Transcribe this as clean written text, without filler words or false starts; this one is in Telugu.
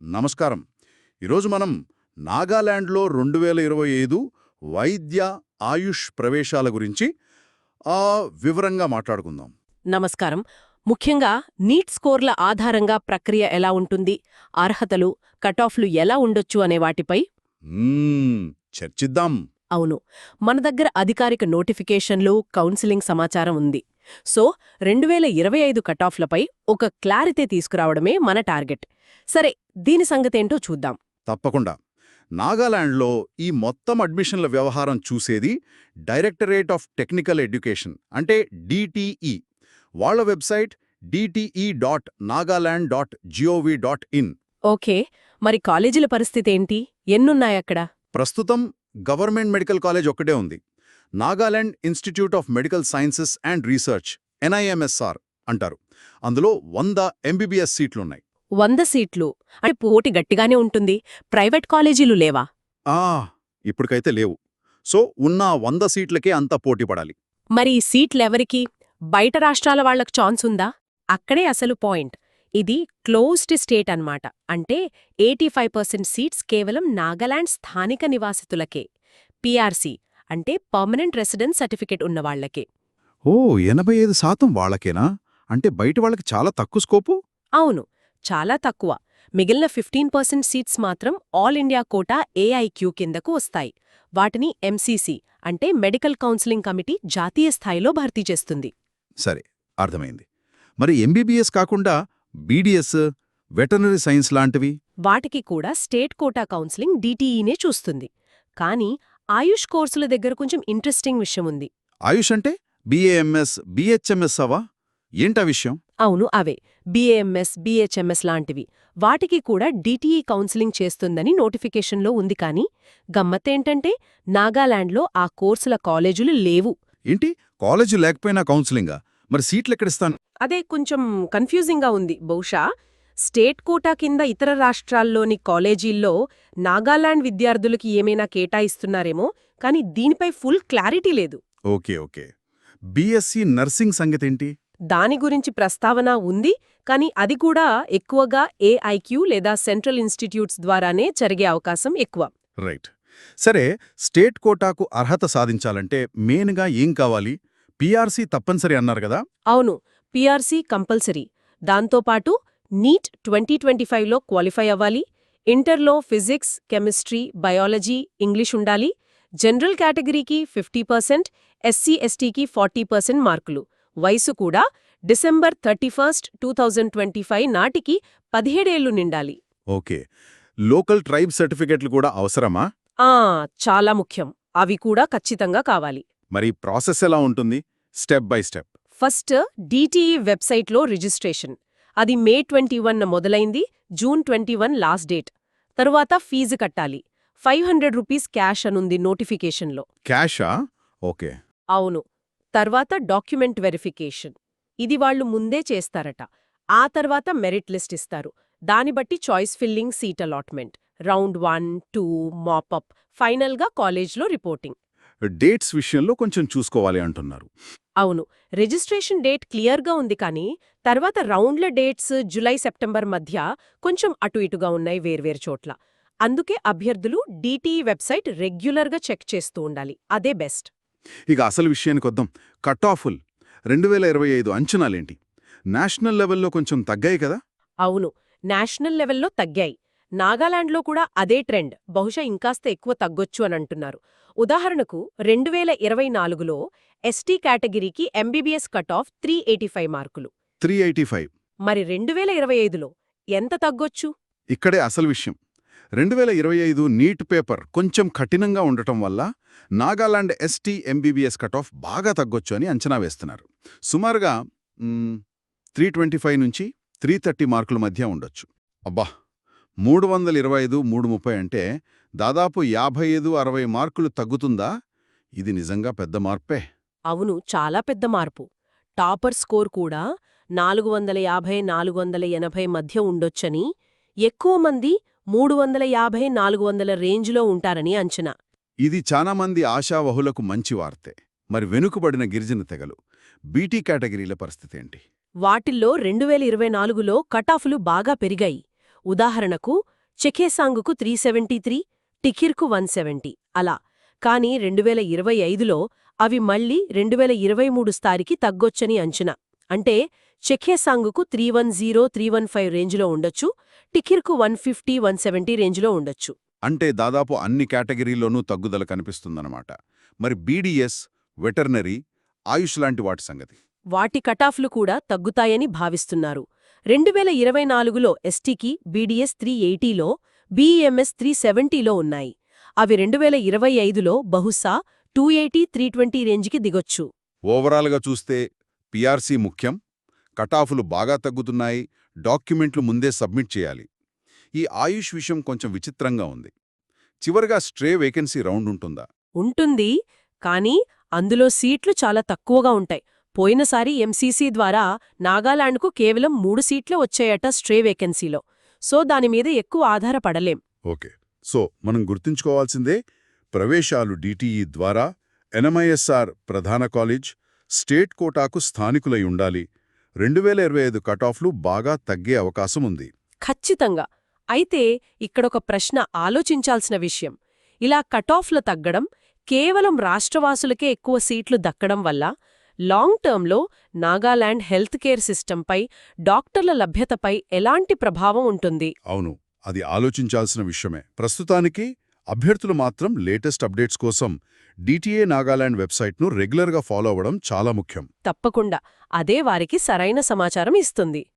నమస్కారం. ఈరోజు మనం నాగాలాండ్లో 2025 వైద్య ఆయుష్ ప్రవేశాల గురించి వివరంగా మాట్లాడుకుందాం. నమస్కారం. ముఖ్యంగా నీట్ స్కోర్ల ఆధారంగా ప్రక్రియ ఎలా ఉంటుంది, అర్హతలు, కటాఫ్లు ఎలా ఉండొచ్చు అనే వాటిపై చర్చిద్దాం. అవును, మన దగ్గర అధికారిక నోటిఫికేషన్లు, కౌన్సిలింగ్ సమాచారం ఉంది. సో 2025 కటాఫ్లపై ఒక క్లారిటీ తీసుకురావడమే మన టార్గెట్. సరే, దీని సంగతేంటో చూద్దాం. తప్పకుండా. నాగాలాండ్లో ఈ మొత్తం అడ్మిషన్ల వ్యవహారం చూసేది డైరెక్టరేట్ ఆఫ్ టెక్నికల్ ఎడ్యుకేషన్, అంటే DTE. వాళ్ళ వెబ్సైట్ dte.nagaland.gov.in. ఓకే, మరి కాలేజీల పరిస్థితేంటి? ఎన్నున్నాయక్కడ? ప్రస్తుతం గవర్నమెంట్ మెడికల్ కాలేజ్ ఒక్కటే ఉంది. Nagaland institute of medical sciences and research, NIMSR అంటారు. అందులో 100 MBBS సీట్లున్నాయి. 100 సీట్లు అంటే పోటీ గట్టిగానే ఉంటుంది. ప్రైవేట్ కాలేజీలు లేవా? ఇప్పటికైతే లేవు. సో ఉన్న 100 సీట్లకే అంత పోటీ పడాలి. మరి ఈ సీట్లెవరికి? బయట రాష్ట్రాల వాళ్లకు ఛాన్స్ ఉందా? అక్కడే అసలు పాయింట్. ఇది క్లోజ్డ్ స్టేట్ అన్నమాట. అంటే 85% సీట్స్ కేవలం నాగాలాండ్ స్థానిక నివాసితులకే. PRC అంటే పర్మనెంట్ రెసిడెన్స్ సర్టిఫికెట్ ఉన్నవాళ్లకే. 85% వాళ్ళకేనా? అంటే బయట వాళ్ళకి చాలా తక్కువ స్కోపు? అవును, చాలా తక్కువ. మిగిలిన 15% సీట్స్ మాత్రం ఆల్ ఇండియా కోటా AIQ కిందకు వస్తాయి. వాటిని MCC అంటే మెడికల్ కౌన్సిలింగ్ కమిటీ జాతీయ స్థాయిలో భర్తీ చేస్తుంది. సరే, అర్థమైంది. మరి MBBS కాకుండా BDS, వెటర్నరీ సైన్స్ లాంటివి? వాటికి కూడా స్టేట్ కోటా కౌన్సిలింగ్ DTEనే చూస్తుంది. కానీ ఆయుష్ కోర్సుల దగ్గర కొంచెం ఇంట్రెస్టింగ్ విషయం ఉంది. ఆయుష్ అంటే BAMS, BHMS అవా? ఏంటా విషయం? అవును, అవే. BAMS, BHMS లాంటివి. వాటికి కూడా DTE కౌన్సిలింగ్ చేస్తుందని నోటిఫికేషన్లో ఉంది. కానీ గమ్మత్తేంటంటే నాగాలాండ్లో ఆ కోర్సుల కాలేజీలు లేవు. ఏంటి, కాలేజీ లేకపోయినా కౌన్సిలింగా? మరి సీట్లెక్కడిస్తాను? అదే కొంచెం కన్ఫ్యూజింగ్గా ఉంది. బహుశా స్టేట్ కోటా కింద ఇతర రాష్ట్రాల్లోని కాలేజీల్లో నాగాలాండ్ విద్యార్థులకి ఏమైనా కేటాయిస్తున్నారేమో, కానీ దీనిపై ఫుల్ క్లారిటీ లేదు. ఓకే. BSc నర్సింగ్ సంగతేంటి? దాని గురించి ప్రస్తావన ఉంది, కానీ అది కూడా ఎక్కువగా AIQ లేదా సెంట్రల్ ఇన్స్టిట్యూట్స్ ద్వారానే జరిగే అవకాశం ఎక్కువ. రైట్. సరే, స్టేట్ కోటాకు అర్హత సాధించాలంటే మెయిన్గా ఏం కావాలి? PRC తప్పనిసరి అన్నారు కదా? అవును, PRC కంపల్సరీ. దాంతోపాటు నీట్ 2025లో క్వాలిఫై అవ్వాలి. ఇంటర్లో ఫిజిక్స్, కెమిస్ట్రీ, బయాలజీ, ఇంగ్లీష్ ఉండాలి. జనరల్ కేటగిరీకి 50%, SC/STకి 40% మార్కులు. వయసు కూడా December 31, 2025 నాటికి 17 ఏళ్లు నిండాలి. ఓకే. లోకల్ ట్రైబ్ సర్టిఫికెట్లు కూడా అవసరమా? చాలా ముఖ్యం. అవి కూడా ఖచ్చితంగా కావాలి. మరి ప్రాసెస్ ఎలా ఉంటుంది? Step by step. First DTE వెబ్సైట్లో రిజిస్ట్రేషన్. అది May 21 మొదలైంది, June 21 లాస్ట్ డేట్. తరువాత ఫీజు కట్టాలి. 500 రూపీస్ క్యాష్ అనుంది నోటిఫికేషన్లో. క్యాషా? ఓకే. అవును. తర్వాత డాక్యుమెంట్ వెరిఫికేషన్. ఇది వాళ్లు ముందే చేస్తారట. ఆ తర్వాత మెరిట్ లిస్ట్ ఇస్తారు. దాని బట్టి choice filling, seat allotment, round 1, 2, mop up, ఫైనల్గా కాలేజ్లో రిపోర్టింగ్. డేట్స్ విషయంలో కొంచెం చూసుకోవాలి అంటున్నారు. అవును, రిజిస్ట్రేషన్ డేట్ క్లియర్గా ఉంది. కానీ తర్వాత రౌండ్ల డేట్స్ జులై, సెప్టెంబర్ మధ్య కొంచెం అటు ఇటుగా ఉన్నాయి వేర్వేరు చోట్ల. అందుకే అభ్యర్థులు DTE వెబ్సైట్ రెగ్యులర్గా చెక్ చేస్తూ ఉండాలి. అదే బెస్ట్. ఇక అసలు విషయానికొద్దాం. కట్-ఆఫ్లు 2025 అంచనాలేంటి? నేషనల్ లెవెల్లో కొంచెం తగ్గాయి కదా? అవును, నేషనల్ లెవెల్లో తగ్గాయి. నాగాలాండ్లో కూడా అదే ట్రెండ్. బహుశా ఇంకాస్త ఎక్కువ తగ్గొచ్చు అని అంటున్నారు. ఉదాహరణకు 2024లో ST కేటగిరీకి MBBS కట్-ఆఫ్ 385 మార్కులు. 385. మరి 2025లో ఎంత తగ్గొచ్చు? ఇక్కడే అసలు విషయం. 2025 నీట్ పేపర్ కొంచెం కఠినంగా ఉండటం వల్ల నాగాలాండ్ ST MBBS కట్-ఆఫ్ బాగా తగ్గొచ్చు అని అంచనా వేస్తున్నారు. సుమారుగా 325 నుంచి 330 మార్కుల మధ్య ఉండొచ్చు. అబ్బా, 325, 330 అంటే దాదాపు 55-60 మార్కులు తగ్గుతుందా? ఇది నిజంగా పెద్ద మార్పే. అవును, చాలా పెద్ద మార్పు. టాపర్ స్కోర్ కూడా 450-480 మధ్య ఉండొచ్చని, ఎక్కువ మంది 350-400 రేంజ్లో ఉంటారని అంచనా. ఇది చాలామంది ఆశావహులకు మంచి వార్తే. మరి వెనుకబడిన గిరిజన తెగలు, BT కేటగిరీల పరిస్థితేంటి? వాటిల్లో 2024లో కటాఫ్లు బాగా పెరిగాయి. ఉదాహరణకు చెఖేసాంగుకు 373, టిఖిర్కు 170 అలా. కానీ 2025లో అవి మళ్లీ 2023 స్థాయికి తగ్గొచ్చని అంచనా. అంటే చెఖేసాంగుకు 310, 315 రేంజ్లో ఉండొచ్చు, టిఖిర్కు 150, 170 రేంజ్లో ఉండొచ్చు. అంటే దాదాపు అన్ని కేటగిరీల్లోనూ తగ్గుదల కనిపిస్తుందన్నమాట. మరి బీడీఎస్, వెటర్నరీ, ఆయుష్ లాంటి వాటి సంగతి? వాటి కటాఫ్లు కూడా తగ్గుతాయని భావిస్తున్నారు. 2024లో ఎస్టీకి బీడీఎస్ 380లో, బీఈఎంఎస్ 370లో ఉన్నాయి. అవి 2025లో బహుశా 280, 320 రేంజ్కి దిగొచ్చు. ఓవరాల్గా చూస్తే పీఆర్సీ ముఖ్యం, కటాఫులు బాగా తగ్గుతున్నాయి, డాక్యుమెంట్లు ముందే సబ్మిట్ చేయాలి. ఈ ఆయుష్ విషయం కొంచెం విచిత్రంగా ఉంది. చివరిగా స్ట్రే వేకెన్సీ రౌండ్ ఉంటుందా? ఉంటుంది, కానీ అందులో సీట్లు చాలా తక్కువగా ఉంటాయి. పోయినసారి ఎంసీసీ ద్వారా నాగాలాండ్కు కేవలం 3 సీట్లు వచ్చాయట స్ట్రే వేకెన్సీలో. సో దానిమీద ఎక్కువ ఆధారపడలేం. ఓకే, సో మనం గుర్తుంచుకోవాల్సిందే ప్రవేశాలు డిటిఈ ద్వారా, ఎన్ఎంఐఎస్ఆర్ ప్రధాన కాలేజ్, స్టేట్ కోటాకు స్థానికులై ఉండాలి. 2025 కటాఫ్లు బాగా తగ్గే అవకాశం ఉంది. ఖచ్చితంగా. అయితే ఇక్కడొక ప్రశ్న ఆలోచించాల్సిన విషయం. ఇలా కటాఫ్లు తగ్గడం, కేవలం రాష్ట్రవాసులకే ఎక్కువ సీట్లు దక్కడం వల్ల లాంగ్ టర్మ్లో నాగాలాండ్ హెల్త్ కేర్ సిస్టంపై, డాక్టర్ల లభ్యతపై ఎలాంటి ప్రభావం ఉంటుంది? అవును, అది ఆలోచించాల్సిన విషయమే. ప్రస్తుతానికి అభ్యర్థులు మాత్రం లేటెస్ట్ అప్డేట్స్ కోసం డిటిఏ నాగాలాండ్ వెబ్సైట్ను రెగ్యులర్గా ఫాలో అవ్వడం చాలా ముఖ్యం. తప్పకుండా. అదే వారికి సరైన సమాచారం ఇస్తుంది.